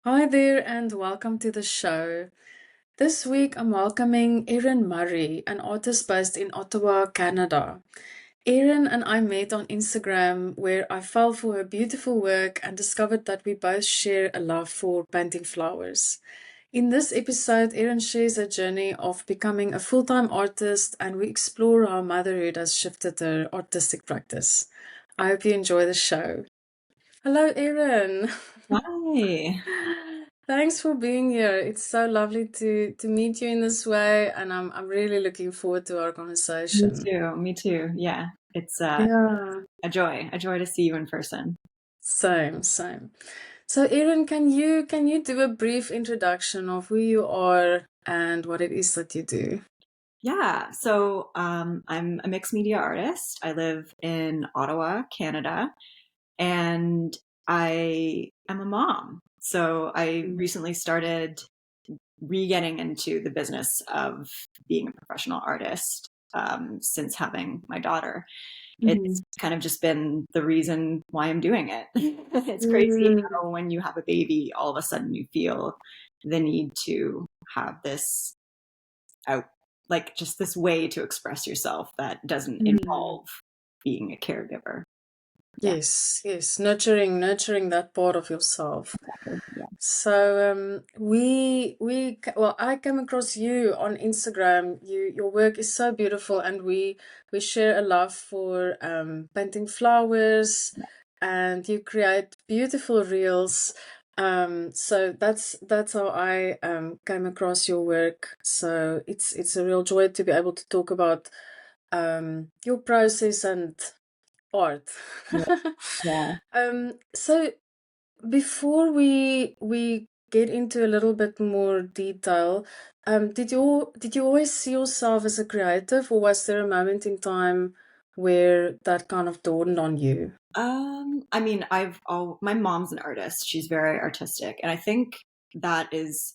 Hi there, and welcome to the show. This week I'm welcoming Erin Murray, an artist based in Ottawa, Canada. Erin and I met on Instagram where I fell for her beautiful work and discovered that we both share a love for painting flowers. In this episode, Erin shares her journey of becoming a full time artist and we explore how motherhood has shifted her artistic practice. I hope you enjoy the show. Hello, Erin. Hi. Thanks for being here. It's so lovely to meet you in this way, and I'm really looking forward to our Me conversation. too. Me too. Yeah. It's Yeah, a joy to see you in person. same, same. So, Erin, can you do a brief introduction of who you are and what it is that you do? Yeah. I'm a mixed media artist. I live in Ottawa, Canada, and I am a mom. So I recently started re-getting into the business of being a professional artist since having my daughter. It's Mm-hmm. kind of just been the reason why I'm doing it. It's crazy Mm, how when you have a baby, all of a sudden you feel the need to have this out, like just this way to express yourself that doesn't mm. involve being a caregiver. Yeah, Yes, nurturing that part of yourself. exactly. Yeah. So well, I came across you on Instagram. Your work is so beautiful, and we share a love for painting flowers, and you create beautiful reels. So that's how I came across your work. So it's a real joy to be able to talk about your process and art. Yeah. Yeah. So before we get into a little bit more detail, did you always see yourself as a creative, or was there a moment in time where that kind of dawned on you? I mean, my mom's an artist. She's very artistic, and I think that is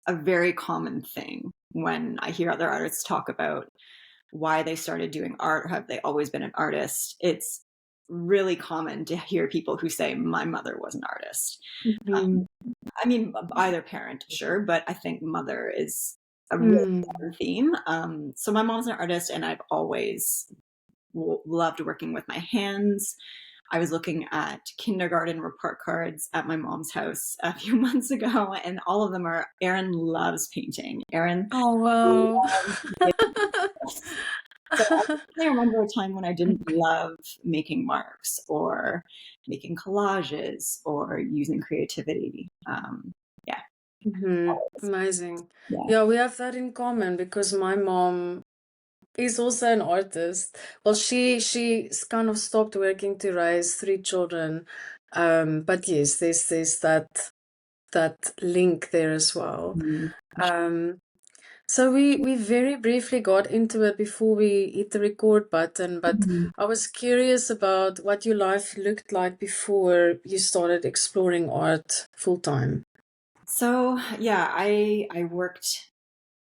a very common thing when I hear other artists talk about why they started doing art or have they always been an artist. It's really common to hear people who say, my mother was an artist. Mm-hmm. I mean, either parent, sure, but I think mother is a really Mm. common theme. So my mom's an artist, and I've always loved working with my hands. I was looking at kindergarten report cards at my mom's house a few months ago, and all of them are Erin loves painting. Erin Oh wow. loves this. So I definitely remember a time when I didn't love making marks or making collages or using creativity. Yeah, Amazing. yeah. Yeah, we have that in common because my mom is also an artist. Well, she's kind of stopped working to raise three children. But yes, there's that link there as well. Mm, Um, so we very briefly got into it before we hit the record button, but mhm. I was curious about what your life looked like before you started exploring art full time. So yeah, I've worked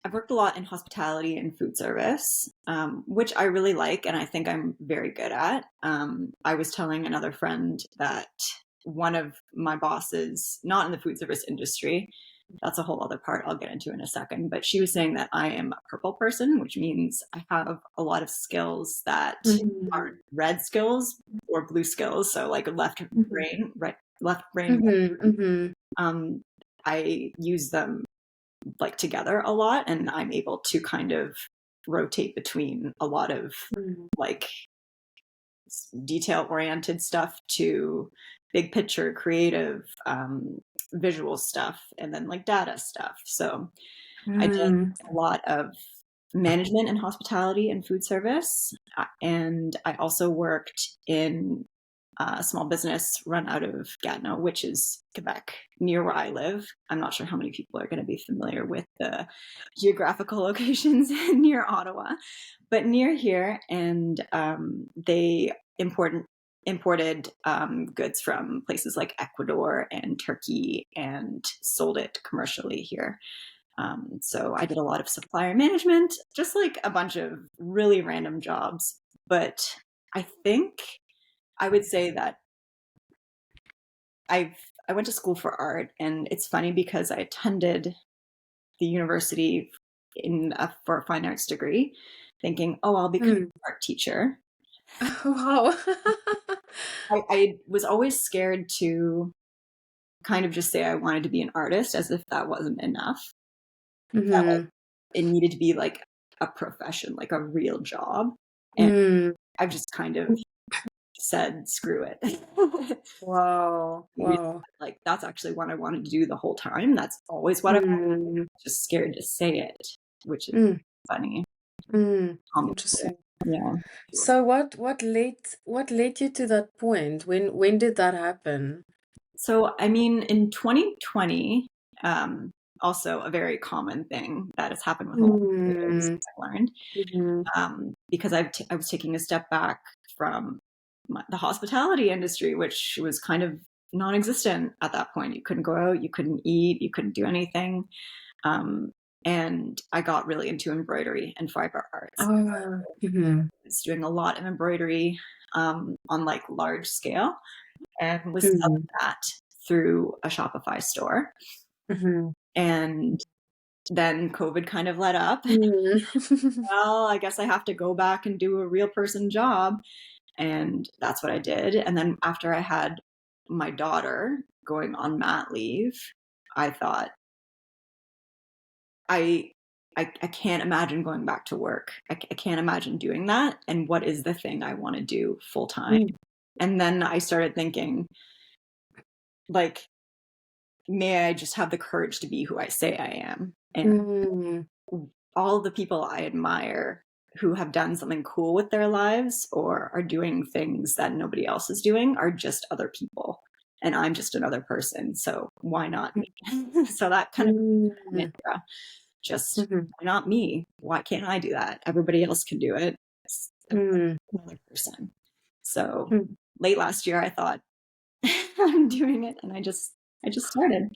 a lot in hospitality and food service, which I really like, and I think I'm very good at. I was telling another friend that one of my bosses, not in the food service industry, that's a whole other part I'll get into in a second, but she was saying that I am a purple person, which means I have a lot of skills that aren't Mhm. red skills or blue skills. So like Mhm. left brain. Mhm. Mhm. Um, I use them like together a lot, and I'm able to kind of rotate between a lot of Mhm. like detail oriented stuff to big picture creative visual stuff, and then like data stuff. So I did Mm. a lot of management and hospitality and food service, and I also worked in a small business run out of Gatineau, which is Quebec, near where I live. I'm not sure how many people are going to be familiar with the geographical locations near Ottawa, but near here. And they imported goods from places like Ecuador and Turkey and sold it commercially here. So I did a lot of supplier management, just like a bunch of really random jobs. But I think I would say that I went to school for art, and it's funny because I attended the university for a fine arts degree, thinking, "Oh, I'll become Mm. an art teacher." Wow. I was always scared to kind of just say I wanted to be an artist, as if that wasn't enough. That like Mm-hmm. it needed to be like a profession, like a real job. And Mm. I've just kind of said, screw it. Wow. Wow. Like that's actually what I wanted to do the whole time. That's always what I was Mm. just scared to say it, which is Mm. funny. Mm. Um, Interesting. yeah. So what led you to that point? When did that happen? So, I mean, in 2020, um, also a very common thing that has happened with a lot of creatives, Mm. I learned, Mm-hmm. because I was taking a step back from the hospitality industry, which was kind of non-existent at that point. You couldn't go out, you couldn't eat, you couldn't do anything. Um, and I got really into embroidery and fiber arts. Oh. Mm-hmm. I was doing a lot of embroidery on like large scale, and was Mm-hmm. selling that through a Shopify store. Mm-hmm. And then COVID kind of let up. Mm. Well, I guess I have to go back and do a real person job. And that's what I did. And then after I had my daughter going on mat leave, I thought, I I can't imagine going back to work. I can't imagine doing that. And what is the thing I want to do full time? Mm. And then I started thinking, like, may I just have the courage to be who I say I am? And Mm. all the people I admire who have done something cool with their lives or are doing things that nobody else is doing are just other people. And I'm just another person. So why not me? So that kind of Mm. mantra, just Mhm. why not me? Why can't I do that? Everybody else can do it. It's Mm. another person. So Mm. late last year I thought I'm doing it, and I just started.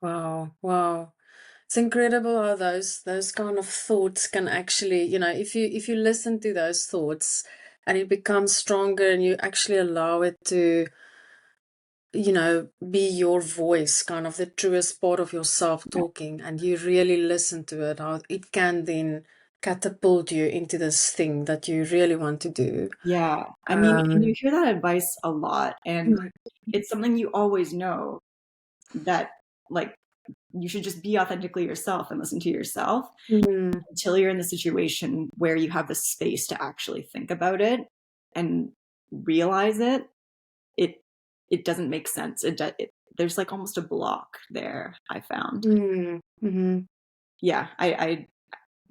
Wow, wow. It's incredible how those kind of thoughts can actually, if you listen to those thoughts and it becomes stronger and you actually allow it to, be your voice, kind of the truest part of yourself talking, and you really listen to it, how it can then catapult you into this thing that you really want to do. Yeah. I mean, and you Um, hear that advice a lot, and it's something you always know that, like, you should just be authentically yourself and listen to yourself mm, until you're in the situation where you have the space to actually think about it and realize it. It it doesn't make sense. There's like almost a block there, I found. mm, mhm, Yeah, I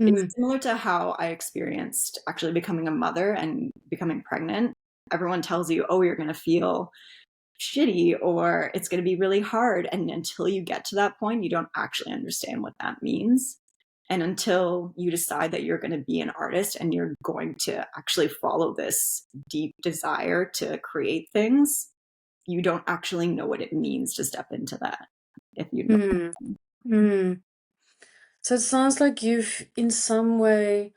it's mm, similar to how I experienced actually becoming a mother and becoming pregnant. Everyone tells you, "Oh, you're gonna feel shitty," or "It's gonna be really hard." And until you get to that point, you don't actually understand what that means. And until you decide that you're gonna be an artist and you're going to actually follow this deep desire to create things, you don't actually know what it means to step into that. If you know. mm, mm. So it sounds like in some way,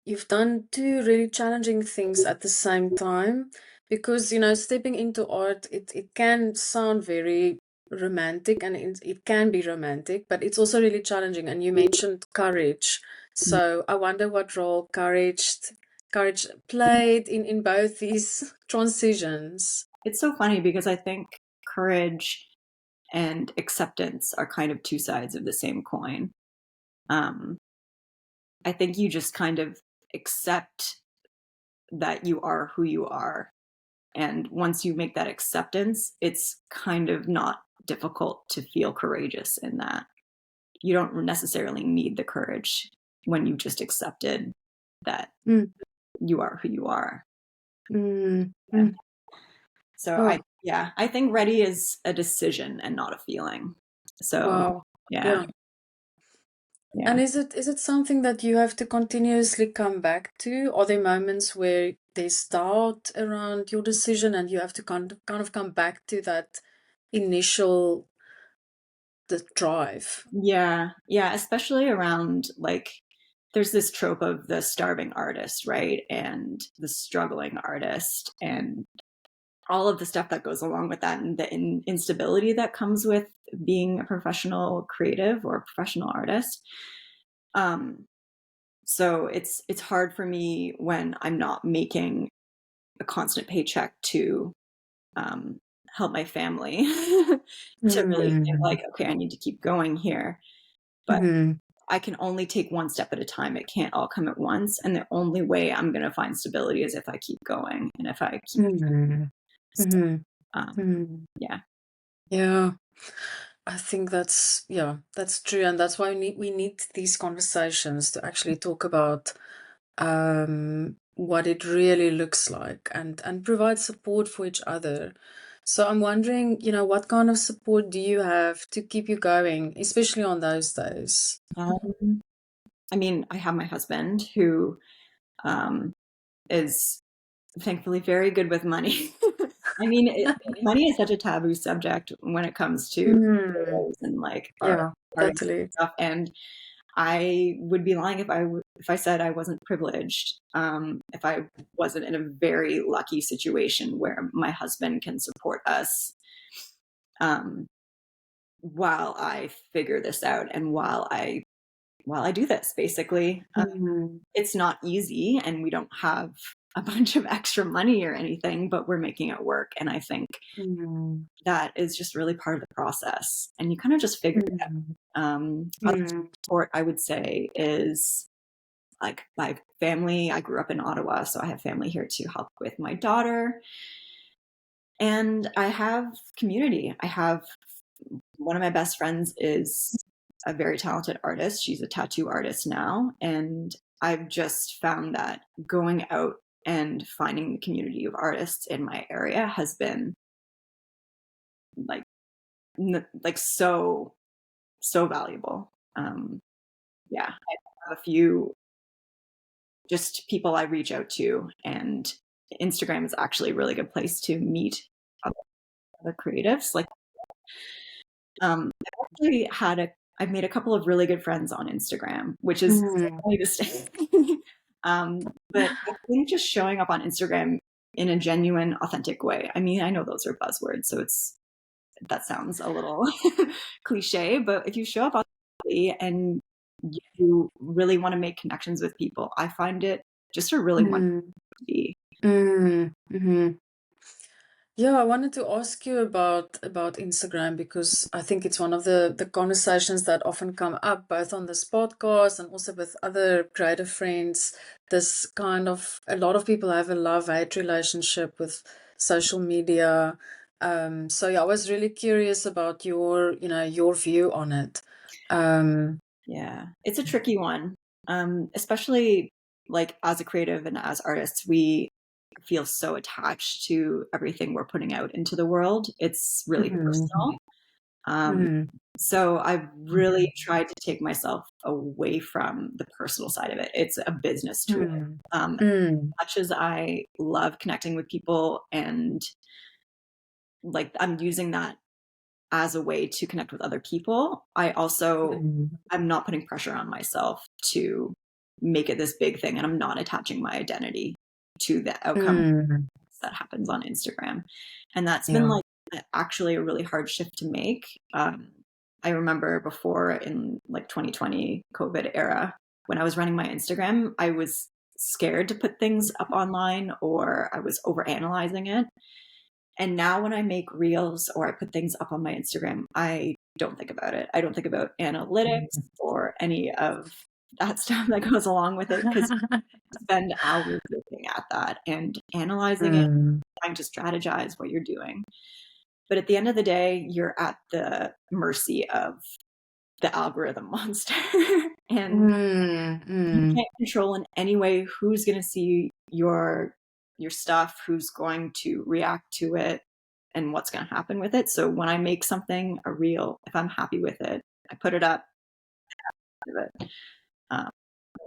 you've done two really challenging things at the same time, because, stepping into art, it can sound very romantic, and it can be romantic, but it's also really challenging. And you mentioned courage. So I wonder what role courage played in both these transitions. It's so funny because I think courage and acceptance are kind of two sides of the same coin. Um, I think you just kind of accept that you are who you are. And once you make that acceptance, it's kind of not difficult to feel courageous in that. You don't necessarily need the courage when you've just accepted that Mm, you are who you are. mm, Yeah. mm. So Oh, yeah, I think ready is a decision and not a feeling. So wow. yeah, Yeah. yeah. And is it something that you have to continuously come back to? Are there moments where there's doubt around your decision and you have to kind of come back to that initial the drive? Yeah, yeah, especially around like there's this trope of the starving artist, right? And the struggling artist. And all of the stuff that goes along with that, and the instability that comes with being a professional creative or a professional artist. So it's hard for me when I'm not making a constant paycheck to um, help my family to really feel Mm. like, okay, I need to keep going here. But Mhm. I can only take one step at a time. It can't all come at once. And the only way I'm going to find stability is if I keep going and if I keep, Mhm. Mhm. um, Mhm. yeah. Yeah. I think that's true, and that's why we need these conversations to actually talk about what it really looks like and provide support for each other. So I'm wondering, what kind of support do you have to keep you going, especially on those days? Um, I mean, I have my husband who um, is thankfully very good with money. I mean, money is such a taboo subject when it comes to Mm, photos and like our yeah, artists totally. and stuff. And I would be lying if I said I wasn't privileged. If I wasn't in a very lucky situation where my husband can support us um, while I figure this out and while I do this. Basically, Mm, it's not easy, and we don't have a bunch of extra money or anything, but we're making it work. And I think mm, that is just really part of the process, and you kind of just figure it mm, out. Other mm, support I would say is like my family. I grew up in Ottawa, so I have family here to help with my daughter. And I have community. I have one of my best friends is a very talented artist. She's a tattoo artist now. And I've just found that going out and finding the community of artists in my area has been like like so valuable. Yeah, I have a few just people I reach out to, and Instagram is actually a really good place to meet other creatives. Like, I've actually I've made a couple of really good friends on Instagram, which is mm, funny to say. But I think just showing up on Instagram in a genuine, authentic way. I mean, I know those are buzzwords, so that sounds a little cliche, but if you show up authentically and you really want to make connections with people, I find it just a really wonderful mm, to be. mm, mhm. Yeah, I wanted to ask you about Instagram because I think it's one of the conversations that often come up both on this podcast and also with other creative friends. This kind of a lot of people have a love-hate relationship with social media. So yeah, I was really curious about your view on it. Um, Yeah, it's a tricky one, especially like as a creative and as artists, we feel so attached to everything we're putting out into the world. It's really mhm, personal. Um, mhm, so I've really tried to take myself away from the personal side of it. It's a business tool. mhm, As mm, much as I love connecting with people and like I'm using that as a way to connect with other people, mm, I'm not putting pressure on myself to make it this big thing, and I'm not attaching my identity to the outcome mm, that happens on Instagram. And that's been yeah. like actually a really hard shift to make. I remember before in like 2020 COVID era, when I was running my Instagram, I was scared to put things up online or I was over analyzing it. And now when I make reels or I put things up on my Instagram, I don't think about it. I don't think about analytics or any of that stuff that goes along with it because you spend hours looking at that and analyzing it, Mm, trying to strategize what you're doing. But at the end of the day, you're at the mercy of the algorithm monster. And mm, you mm, can't control in any way who's going to see your stuff, who's going to react to it, and what's going to happen with it. So when I make something a reel, if I'm happy with it, I put it up. Um,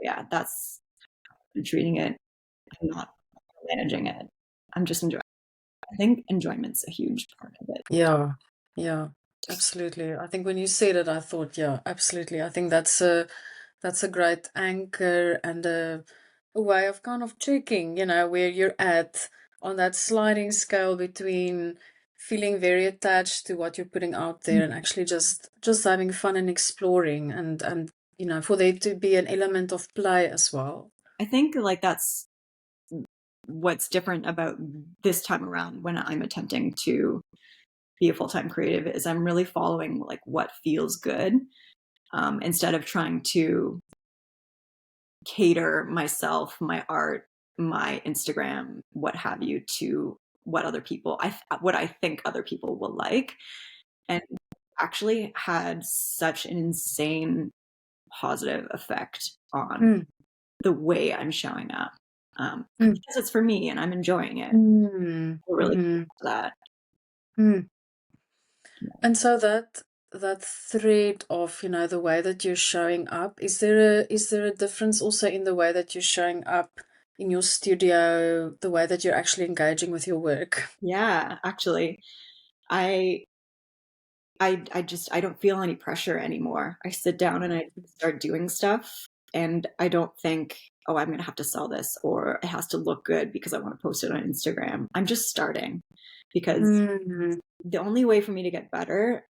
yeah, that's I'm treating it. I'm not managing it. I'm just enjoying. I think enjoyment's a huge part of it. yeah, yeah, absolutely. I think when you said it, I thought, yeah, absolutely. I think that's a great anchor and a way of kind of checking, where you're at on that sliding scale between feeling very attached to what you're putting out there and actually just having fun and exploring and for there to be an element of play as well. I think like that's what's different about this time around when I'm attempting to be a full-time creative is I'm really following like what feels good, instead of trying to cater myself, my art, my Instagram, what have you, to what I think other people will like, and actually had such an insane positive effect on Mm, the way I'm showing up, mm, because it's for me and I'm enjoying it. mm, I really mhm, that. mm. And so that thread of, the way that you're showing up, is there a difference also in the way that you're showing up in your studio, the way that you're actually engaging with your work? Yeah, actually, I I don't feel any pressure anymore. I sit down and I start doing stuff, and I don't think, "Oh, I'm gonna have to sell this," or, "It has to look good because I wanna post it on Instagram." I'm just starting, because Mm, the only way for me to get better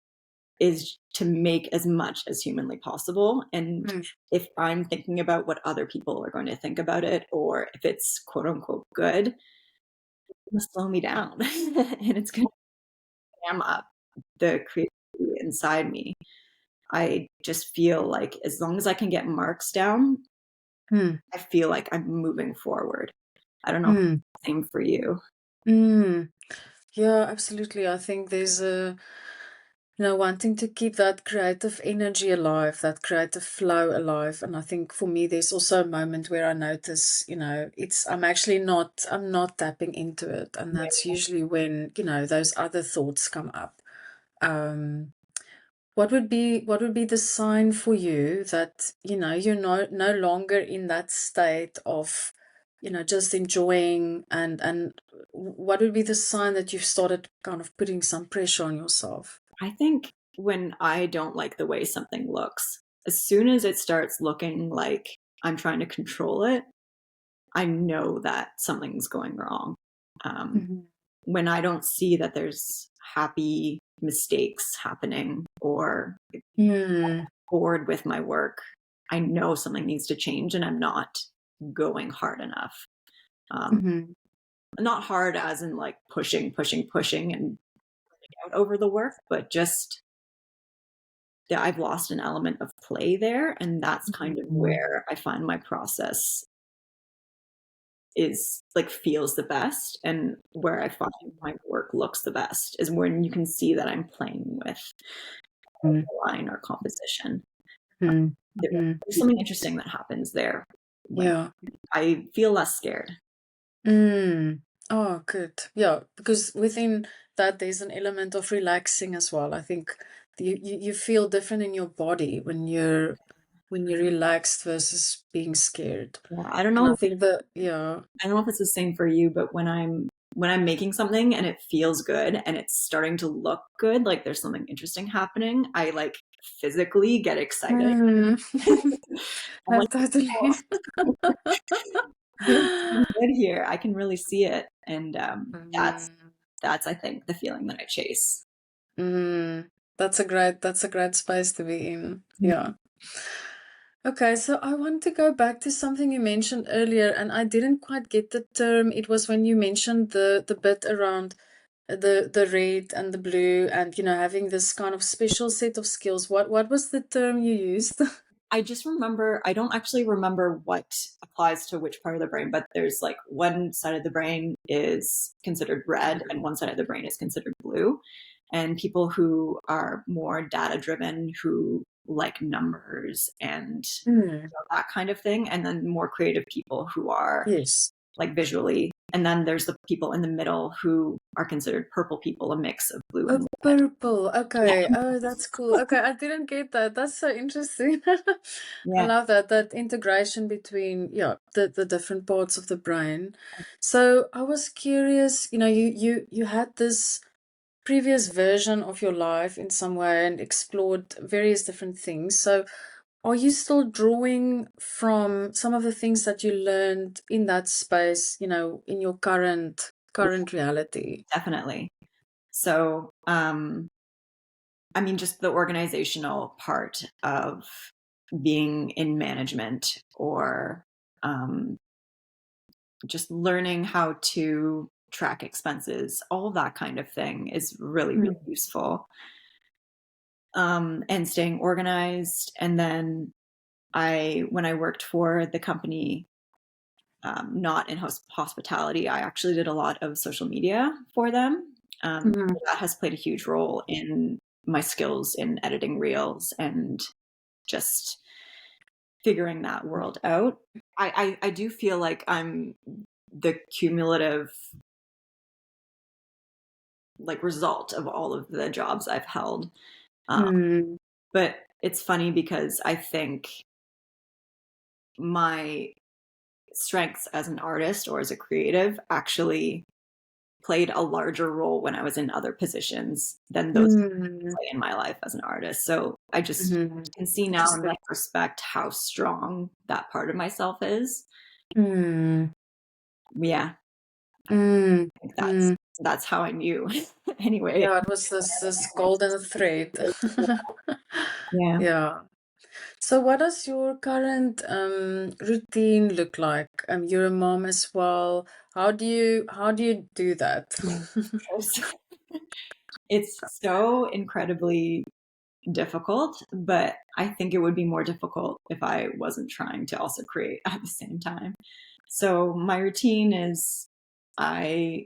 is to make as much as humanly possible, and mm, if I'm thinking about what other people are going to think about it, or if it's quote unquote good, it's gonna slow me down, and it's gonna jam up the creativity inside me. I just feel like as long as I can get marks down, mm, I feel like I'm moving forward. I don't know if mm, it's the same for you. mm. Yeah, absolutely. I think there's wanting to keep that creative energy alive, that creative flow alive. And I think for me, there's also a moment where I notice, I'm not tapping into it. And that's usually when, those other thoughts come up. Um, what would be the sign for you that, you're no longer in that state of, just enjoying and what would be the sign that you've started kind of putting some pressure on yourself? I think when I don't like the way something looks, as soon as it starts looking like I'm trying to control it, I know that something's going wrong. Um, Mhm. when I don't see that there's happy mistakes happening or Mm, bored with my work, I know something needs to change and I'm not going hard enough. Um, mhm, not hard as in like pushing and out over the work, but just that I've lost an element of play there. And that's kind of mhm, where I find my process is like feels the best, and where I find my work looks the best is when you can see that I'm playing with mhm, line or composition. mhm, There- mhm. There's something interesting that happens there when Yeah. I feel less scared. Mm. Oh, good. Yeah, because within that there's an element of relaxing as well. I think you feel different in your body when you're relaxed versus being scared. Yeah, And I think that, yeah. I don't know if it's the same for you, but when I'm making something and it feels good and it's starting to look good, like there's something interesting happening, I like physically get excited. Mm. I'm I like, totally. there's something good here. I can really see it, and Mm. that's I think the feeling that I chase. Mm. That's a great space to be in. Yeah. Okay, so I want to go back to something you mentioned earlier, and I didn't quite get the term. It was when you mentioned the bit around the red and the blue, and having this kind of special set of skills. What was the term you used? I just remember, I don't actually remember what applies to which part of the brain, but there's like one side of the brain is considered red and one side of the brain is considered blue. And people who are more data driven, who like numbers and Hmm. that kind of thing, and then more creative people who are Yes. like visually. And then there's the people in the middle who are considered purple people, a mix of blue Oh, and red. purple. Yeah. Okay. Oh, that's cool. Okay, I didn't get that. That's so interesting. I Yeah. love that integration between, yeah, the different parts of the brain. So I was curious, you had this previous version of your life in some way and explored various different things. So are you still drawing from some of the things that you learned in that space, in your current reality. Definitely. So, I mean, just the organizational part of being in management or um, just learning how to track expenses, all of that kind of thing is really, really Mm. useful. And staying organized. And then when I worked for the company, not in hospitality, I actually did a lot of social media for them. Mhm. That has played a huge role in my skills in editing reels and just figuring that world out. I do feel like I'm the cumulative like result of all of the jobs I've held. Um, Mm. but it's funny because I think my strengths as an artist or as a creative actually played a larger role when I was in other positions than those Mm. play in my life as an artist. So I just Mhm. can see now in Interesting. retrospect how strong that part of myself is. Mm. Yeah, I Mm. think Mm. that's how I knew. Anyway, Yeah, it was this golden thread. yeah. Yeah. So what does your current routine look like? You're a mom as well. How do you do that? It's so incredibly difficult, but I think it would be more difficult if I wasn't trying to also create at the same time. So my routine is I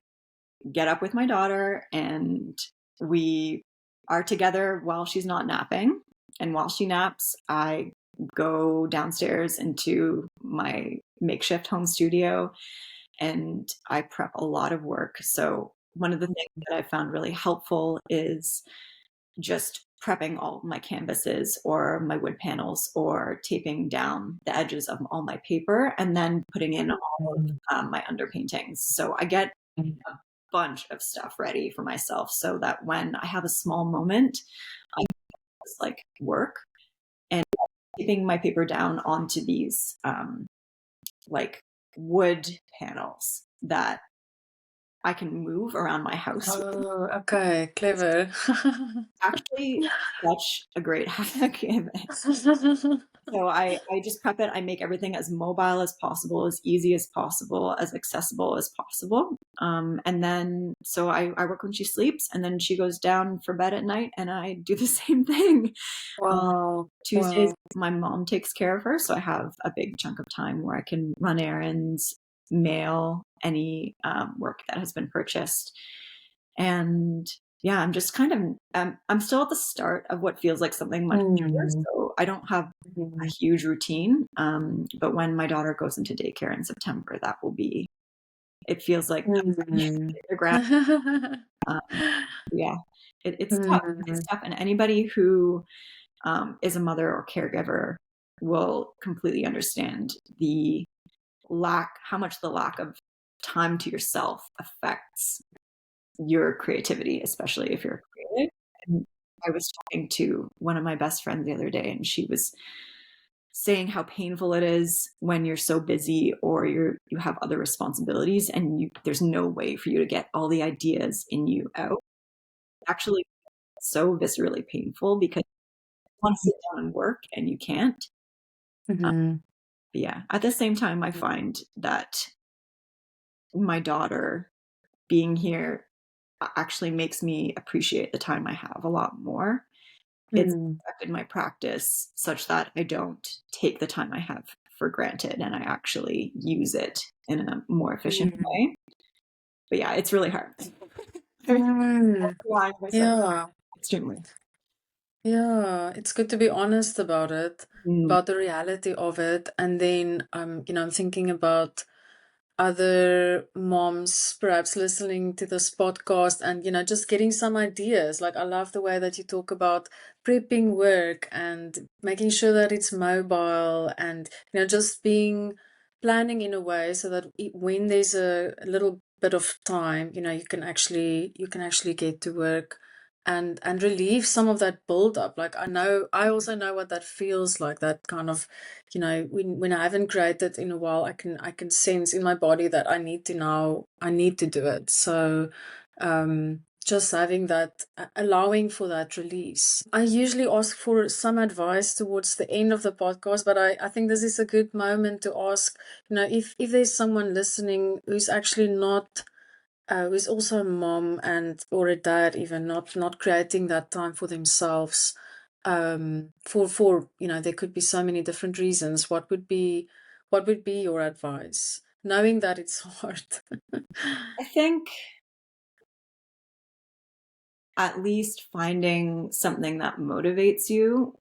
get up with my daughter and we are together while she's not napping. And while she naps, I go downstairs into my makeshift home studio and I prep a lot of work. So one of the things that I found really helpful is just prepping all my canvases or my wood panels or taping down the edges of all my paper and then putting in all of Mhm. my underpaintings. So I get a bunch of stuff ready for myself so that when I have a small moment, I just like work and taping my paper down onto these like wood panels that I can move around my house. Oh, okay, clever. Actually, such a great hack. So I just prep it. I make everything as mobile as possible, as easy as possible, as accessible as possible. And then so I work when she sleeps, and then she goes down for bed at night, and I do the same thing. Wow, Tuesdays, wow. my mom takes care of her, so I have a big chunk of time where I can run errands, mail any work that has been purchased, and yeah, I'm just kind of I'm still at the start of what feels like something much bigger, Mm. so I don't have a Mhm. huge routine. But when my daughter goes into daycare in September, that will be. It feels like Mm. the ground. Um, yeah, it's tough. It's Mm. tough, and anybody who is a mother or caregiver will completely understand how much the lack of time to yourself affects your creativity, especially if you're creative. And I was talking to one of my best friends the other day, and she was saying how painful it is when you're so busy or you have other responsibilities and there's no way for you to get all the ideas in you out. Actually, so viscerally painful because you want to sit down and work and you can't. Um, Mhm. but yeah, at the same time, I find that my daughter being here actually makes me appreciate the time I have a lot more. It's Mm. affected my practice such that I don't take the time I have for granted and I actually use it in a more efficient Mm. way. But yeah, it's really hard. I'm Mm. lying myself Yeah. extremely. Yeah, it's good to be honest about it, Mm, about the reality of it. And then, I'm thinking about other moms perhaps listening to this podcast and, just getting some ideas. Like, I love the way that you talk about prepping work and making sure that it's mobile and, just planning in a way so that when there's a little bit of time, you can actually get to work and relieve some of that buildup. Like I also know what that feels like, that kind of, when I haven't created in a while, I can sense in my body that I need to do it. So just having that, allowing for that release. I usually ask for some advice towards the end of the podcast, but I think this is a good moment to ask, if there's someone listening who's actually not, who's also a mom and or a dad, even not creating that time for themselves, for there could be so many different reasons. What would be your advice, knowing that it's hard? I think at least finding something that motivates you.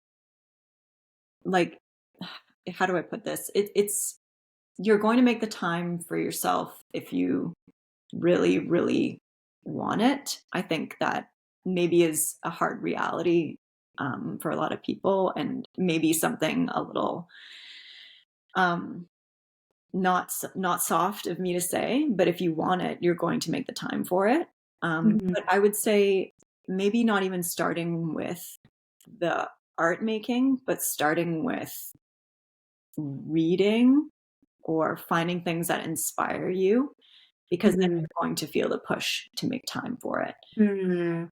Like, how do I put this? It's you're going to make the time for yourself if you really, really want it. I think that maybe is a hard reality for a lot of people, and maybe something a little um, not soft of me to say. But if you want it, you're going to make the time for it. Mhm. But I would say maybe not even starting with the art making, but starting with reading or finding things that inspire you, because then Mhm. you're going to feel the push to make time for it. Mhm.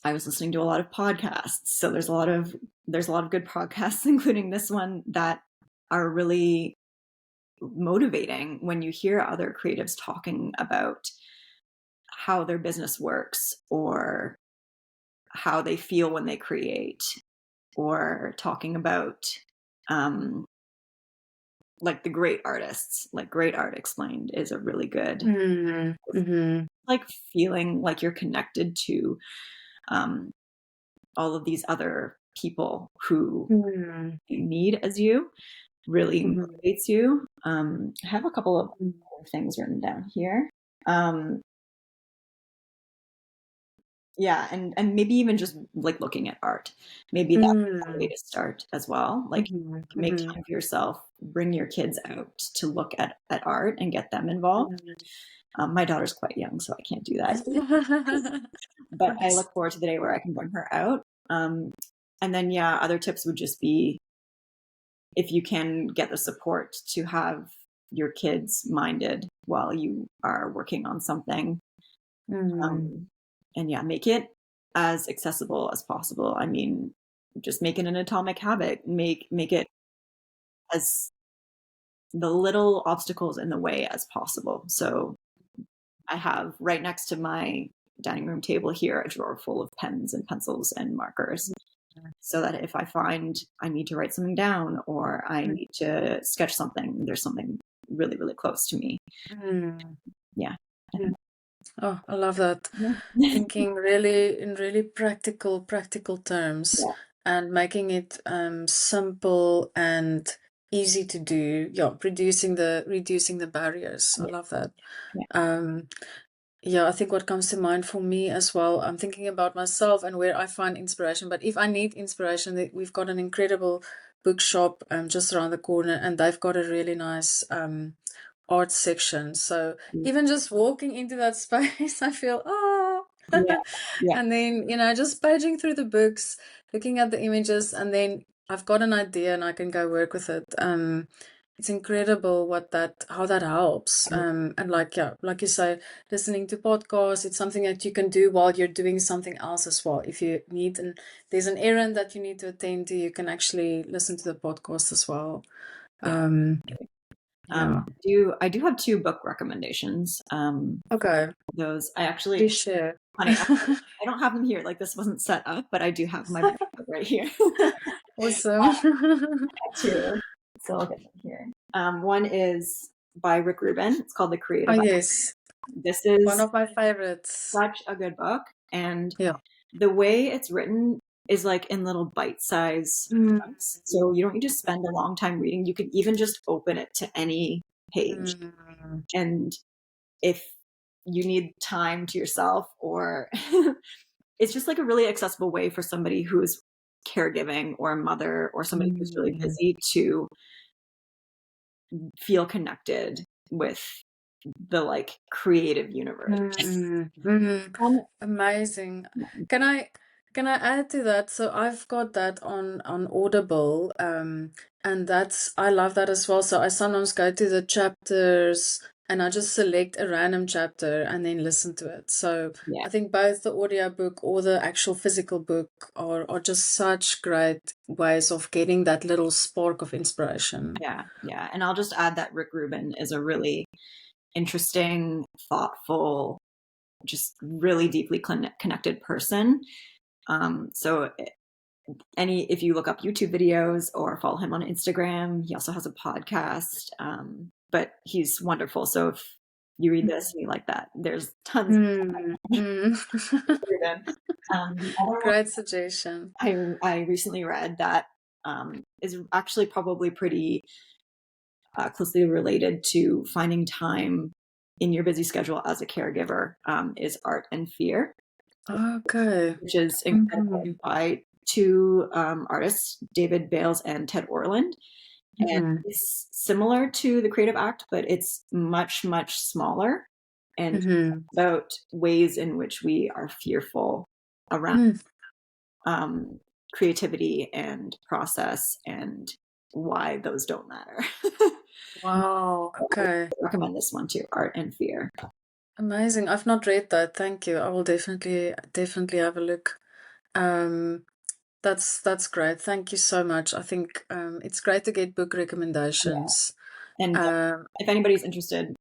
I was listening to a lot of podcasts, so there's a lot of good podcasts, including this one, that are really motivating when you hear other creatives talking about how their business works or how they feel when they create, or talking about um, like the great artists. Like Great Art Explained is a really good, Mhm. Mhm. like, feeling like you're connected to um, all of these other people who Mhm. you need as you, really Mhm. motivates you. I have a couple of other things written down here. Um, yeah, and maybe even just like looking at art. Maybe that's a way Mhm. to start as well. Like, Mhm. make Mhm. time for yourself, bring your kids out to look at art and get them involved. Mhm. My daughter's quite young, so I can't do that yet. But I Nice. look forward to the day where I can bring her out. And then, yeah, other tips would just be, if you can get the support to have your kids minded while you are working on something. Mhm. Um, and yeah, make it as accessible as possible. I mean, just make it an atomic habit. Make it as the little obstacles in the way as possible. So I have right next to my dining room table here a drawer full of pens and pencils and markers, so that if I find I need to write something down or I need to sketch something, there's something really, really close to me. Mhm. Yeah. I Mhm. think, Oh, I love that. yeah. Thinking really in really practical terms, Yeah. and making it simple and easy to do. Yeah, reducing the barriers. I Yeah. love that. Yeah. Um, yeah, I think what comes to mind for me as well, I'm thinking about myself and where I find inspiration. But if I need inspiration, we've got an incredible bookshop just around the corner, and they've got a really nice art section. So even just walking into that space, I feel, oh. Yeah. Yeah. And then, just paging through the books, looking at the images, and then I've got an idea and I can go work with it. It's incredible how that helps. And like, yeah, like you say, listening to podcasts, it's something that you can do while you're doing something else as well. If you need, and there's an errand that you need to attend to, you can actually listen to the podcast as well. Yeah. Yeah. I do have two book recommendations. Okay. Those I actually, Please share. funny, I don't have them here. Like, this wasn't set up, but I do have my book right here. Awesome. Two. So I'll get them here. One is by Rick Rubin. It's called The Oh, Creative. yes. This One is of my favorites. such a good book, and Yeah. the way it's written is like in little bite-size Mm, chunks. So you don't need to spend a long time reading. You can even just open it to any page. mm, And if you need time to yourself, or it's just like a really accessible way for somebody who is caregiving, or a mother, or somebody who's really mm, busy, to feel connected with the like creative universe. Um, Amazing. Can I can I add to that? So I've got that on Audible, and that's I love that as well. So I sometimes go to the chapters and I just select a random chapter and then listen to it. So yeah, I think both the audiobook or the actual physical book are just such great ways of getting that little spark of inspiration. yeah. And I'll just add that Rick Rubin is a really interesting, thoughtful, just really deeply connected person. So if you look up YouTube videos or follow him on Instagram, he also has a podcast. But he's wonderful. So if you read this and you like that, there's tons. Mm, mm. The other one Great suggestion. I recently read that is actually probably pretty closely related to finding time in your busy schedule as a caregiver, is Art and Fear, Okay. which is incredible, Mhm. by two artists, David Bales and Ted Orland. And Mhm. it's similar to the Creative Act, but it's much, much smaller and Mhm. about ways in which we are fearful around Mm. um, creativity and process and why those don't matter. Wow. I Okay. recommend this one too, Art and Fear. Amazing. I've not read that. Thank you. I will definitely have a look. Um, that's great. Thank you so much. I think it's great to get book Yeah. recommendations. And Um, if anybody's interested,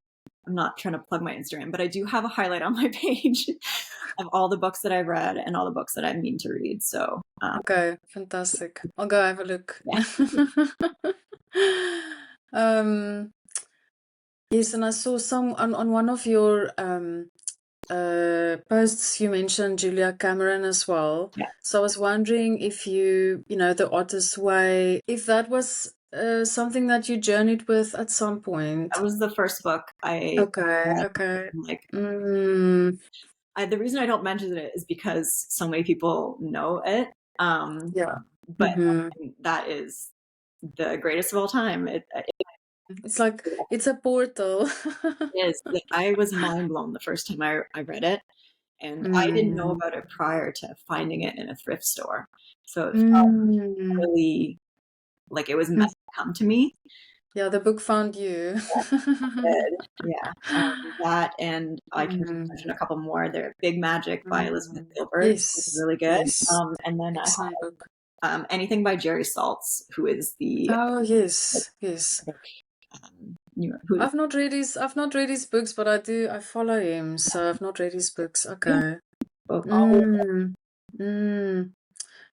I'm not trying to plug my Instagram, but I do have a highlight on my page of all the books that I've read and all the books that I mean to read. So, okay, fantastic. I'll go have a look. yeah, Um, yes, and I saw some on one of your posts you mentioned Julia Cameron as well. yeah, So I was wondering if you know, The Artist's Way, if that was something that you journeyed with at some that point. was the first book I Okay, read. okay. Like, Mm, the reason I don't mention it is because so many people know it. Um, yeah. but Hmm. that is the greatest of all time. It It's like it's a portal. is. Like, I was mind blown the first time I read it, and I didn't know Mm, about it prior to finding it in a thrift store. So it felt mm, really like it was mm. meant to come to me. Yeah, the book found you. Good. Yeah, that, and I can just Mm, mention a couple more. There, Big Magic by Elizabeth mm. Gilbert is Yes, really good. yes. And then Excellent book. anything by Jerry Saltz, who is the Oh, like, yes, yes. who I've not read his books, but I follow him, so I've not read his books. yeah, Okay. both all Mm, mm.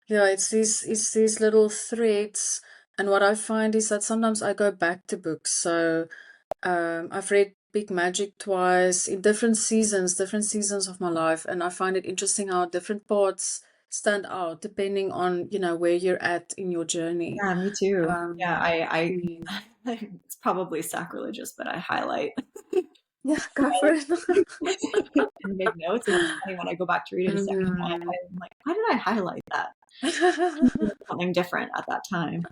Yeah, it's these little threads, and what I find is that sometimes I go back to books. So I've read Big Magic twice in different seasons of my life, and I find it interesting how different parts stand out depending on, you know, where you're at in your journey. yeah, me too. Yeah, Mm. it's probably sacrilegious, but I highlight Yeah, go for it. and make notes. And it's funny when I go back to read it a second time, Mm. I'm like, why did I highlight that? Something different at that time.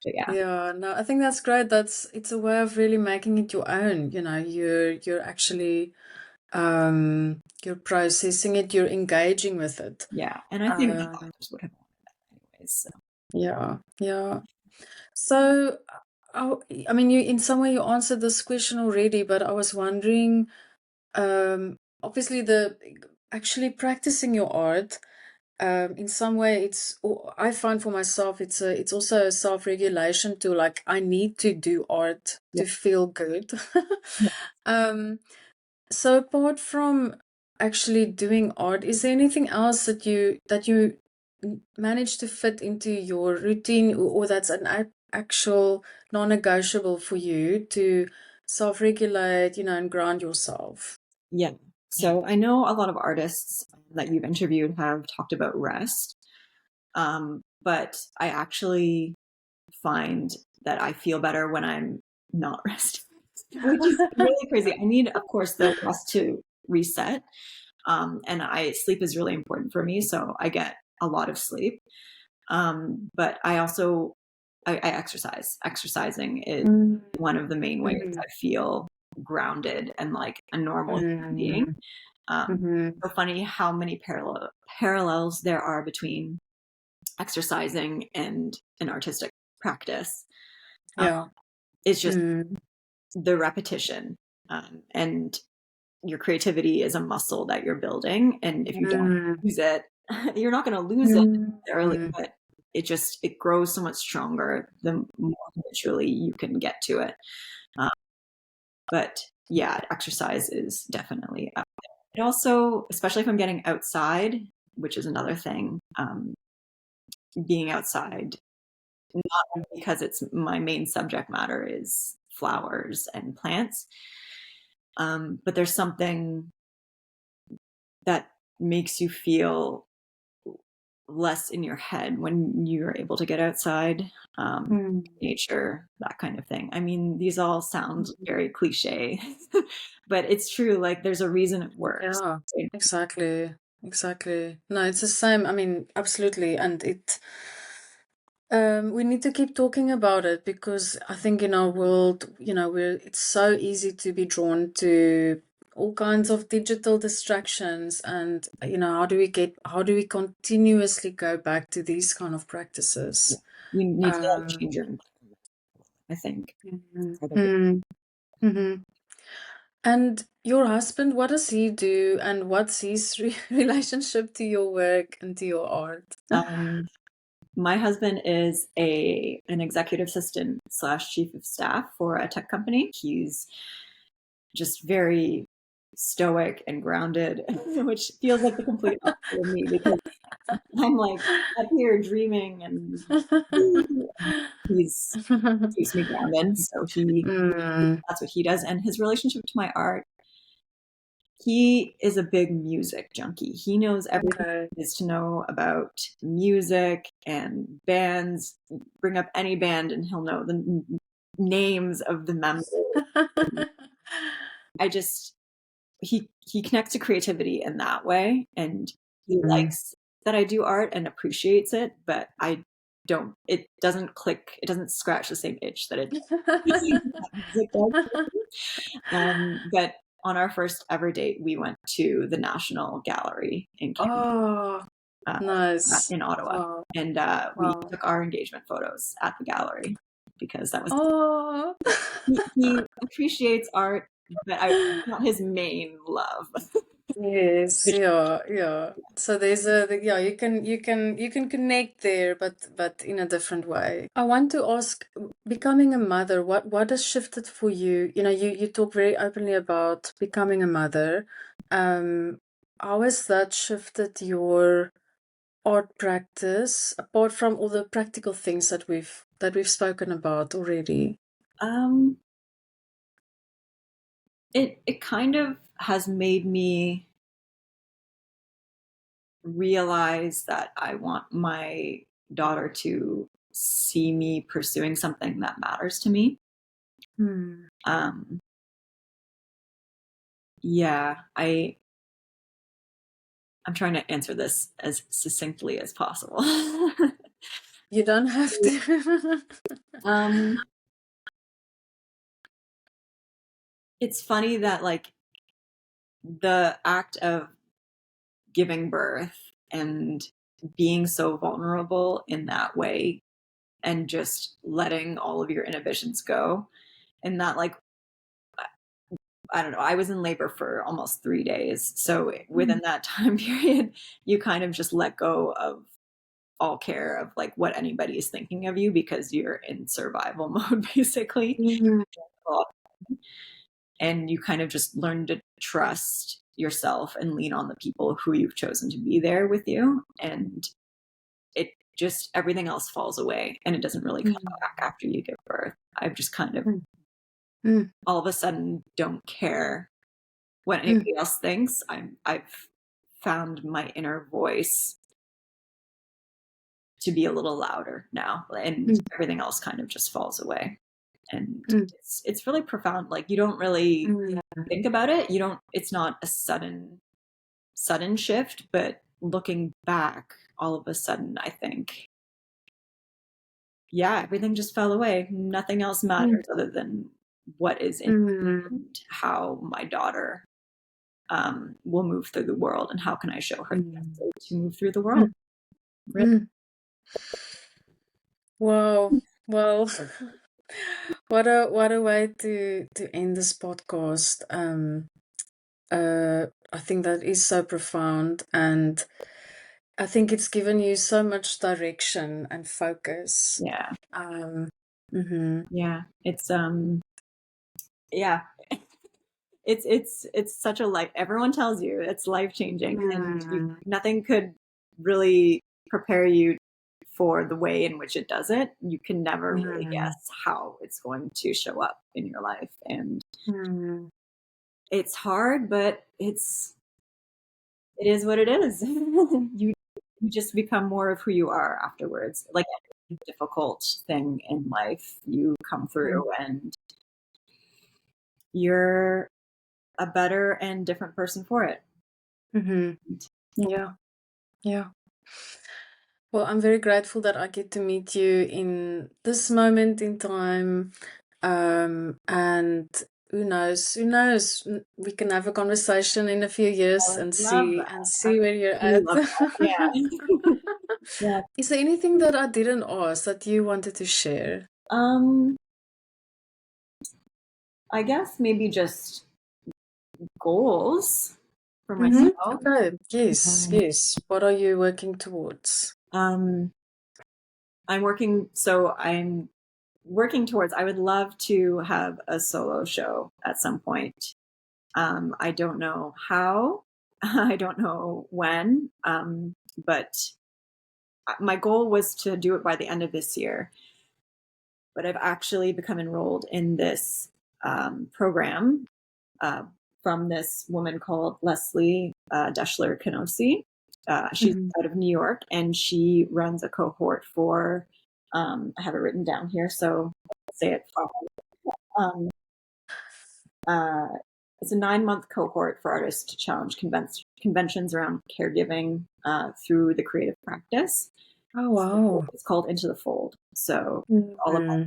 But yeah, Yeah, no, I think that's great. It's a way of really making it your own. You know, you're actually you're processing it, you're engaging with it. yeah. And I think the Um, authors would have wanted that anyways. So yeah, yeah. So, I mean, you in some way you answered this question already, but I was wondering, obviously the actually practicing your art, in some way I find for myself it's also a self-regulation to like I need to do art yeah, to feel good. yeah. Um, so apart from actually doing art, is there anything else that you manage to fit into your routine, or that's an actual non-negotiable for you to self-regulate, you know, and ground yourself? Yeah. So I know a lot of artists that you've interviewed have talked about rest, but I actually find that I feel better when I'm not resting, which is really crazy. I need, of course, the rest to reset. And I sleep is really important for me, so I get a lot of sleep. But I also I exercise. Exercising is Mm, one of the main ways mhm, I feel. grounded and like a normal human being. Mm. Um, Mhm. so funny how many parallels there are between exercising and an artistic practice. Um, Yeah. it's just Mm. the repetition, and your creativity is a muscle that you're building, and if you don't Mm. use it, you're not going to lose it necessarily, Mm. but it grows so much stronger the more habitually you can get to it. Um, but yeah, exercise is definitely up there. It also, especially if I'm getting outside, which is another thing, being outside, not only because it's my main subject matter is flowers and plants, but there's something that makes you feel less in your head when you're able to get outside, Mm. nature, that kind of thing. I mean, these all sound Mm. very cliche, but it's true. Like, there's a reason it works. Yeah, exactly. Exactly. No, it's the same. I mean, absolutely. And we need to keep talking about it because I think in our world, it's so easy to be drawn to all kinds of digital distractions. And, how do we continuously go back to these kind of Yeah. practices? You need to like Um, change your environment, I think. mhm. Part of it. Mm. Mhm. And your husband, what does he do, and what's his relationship to your work and to your art? Um, my husband is an executive assistant slash chief of staff for a tech company. He's just very stoic and grounded, which feels like the complete opposite of me because I'm like up here dreaming and he's keeps me grounded. So Mm, that's what he does. And his relationship to my art, he is a big music junkie. He knows everything okay. there is to know about music and bands. Bring up any band and he'll know the names of the members. I just he connects to creativity in that way, and he Mm. likes that I do art and appreciates it, but I don't. It doesn't click. It doesn't scratch the same itch that it music does. But on our first ever date, we went to the National Gallery in Canada, Oh, uh, nice. in Ottawa, Wow, and we wow. took our engagement photos at the gallery because that was Oh. he appreciates art, but not his main love. Yes, Which, yeah, yeah. So yeah, you can connect there, but in a different way. I want to ask, becoming a mother, what has shifted for you? You talk very openly about becoming a mother. Um, how has that shifted your art practice, apart from all the practical things that we've spoken about already? um, it kind of has made me realize that I want my daughter to see me pursuing something that matters to me. Hmm. Um, yeah, I'm trying to answer this as succinctly as possible. You don't have to. um, it's funny that like the act of giving birth and being so vulnerable in that way and just letting all of your inhibitions go, and that like I don't know, I was in labor for almost 3 days. So within that time period, you kind of just let go of all care of like what anybody is thinking of you because you're in survival mode basically. Mhm. And you kind of just learn to trust yourself and lean on the people who you've chosen to be there with you. And it just everything else falls away and it doesn't really come Mm. back after you give birth. I've just kind of Mm. Mm. all of a sudden don't care what Mm. anybody else thinks. I've found my inner voice to be a little louder now, and Mm. everything else kind of just falls away. And Mm. it's really profound. Like you don't really Mm. think about it. You don't. It's not a sudden shift, but looking back, all of a sudden, I think, yeah, everything just fell away. Nothing else Mm. matters other than what is in Mm, how my daughter will move through the world, and how can I show her the best mm, way to move through the world. mm, Really. mm. Wow. Well, what a way to end this podcast. I think that is so profound, and I think it's given you so much direction and focus. Yeah, Um, mm-hmm, yeah. Yeah, it's such a life. Everyone tells you it's life changing, and mm, nothing could really prepare you for the way in which it does it. You can never really mm, guess how it's going to show up in your life, and mm, it's hard, but it is what it is. You just become more of who you are afterwards. Like any difficult thing in life, you come mm, through, and you're a better and different person for it. mm-hmm. Yeah. Yeah, yeah. Well, I'm very grateful that I get to meet you in this moment in time. And who knows, we can have a conversation in a few I years would and love see that. I where you're really at. love that. Yeah. Yeah. Is there anything that I didn't ask that you wanted to share? Um, I guess maybe just goals for Mm-hmm. myself. Okay. Yes, Um, yes. What are you working towards? um, I'm working towards, I would love to have a solo show at some point. I don't know how, I don't know when, but my goal was to do it by the end of this year. But I've actually become enrolled in this program uh, from this woman called Leslie Deschler Kenosi. She's Mm-hmm. out of New York, and she runs a cohort for, I have it written down here, so I'll say it. Um, uh, it's a 9-month cohort for artists to challenge conventions around caregiving through the creative practice. Oh, So wow. it's called Into the Fold. So all about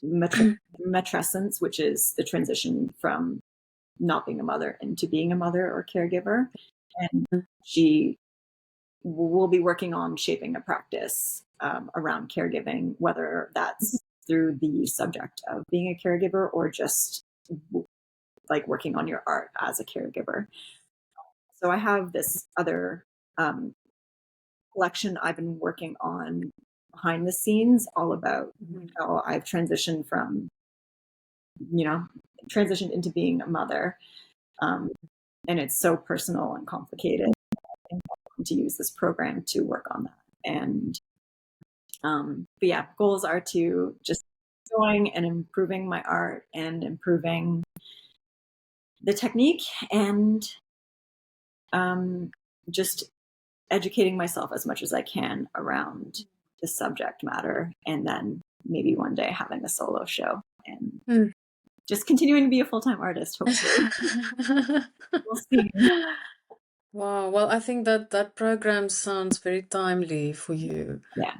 Mm-hmm. matrescence, which is the transition from not being a mother into being a mother or caregiver. And she will be working on shaping a practice around caregiving, whether that's through the subject of being a caregiver or just like working on your art as a caregiver. So I have this other um, collection I've been working on behind the scenes, all about Mm-hmm. how I've transitioned from, you know, transitioned into being a mother. Um, and it's so personal and complicated to use this program to work on that. And but yeah, goals are to just going and improving my art and improving the technique, and just educating myself as much as I can around the subject matter, and then maybe one day having a solo show and just continuing to be a full-time artist, hopefully. We'll see. Wow. Well, I think that that program sounds very timely for you. Yeah.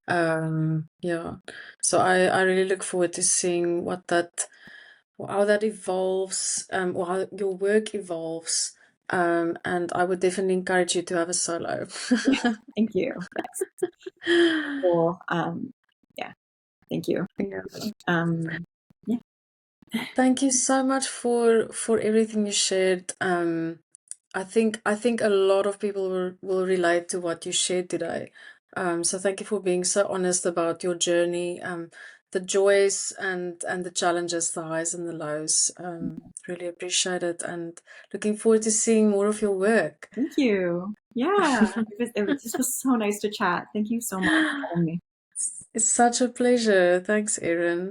Yeah. So I really look forward to seeing how that evolves, or how your work evolves. And I would definitely encourage you to have a solo. Thank you. Yes. Cool. Yeah. Thank you. Yeah. Um, yeah. Thank you so much for everything you shared. I think a lot of people will relate to what you shared today. So thank you for being so honest about your journey, the joys and the challenges, the highs and the lows. Really appreciate it, and looking forward to seeing more of your work. Thank you. Yeah. This was so nice to chat. Thank you so much for having me. It's such a pleasure. Thanks, Erin.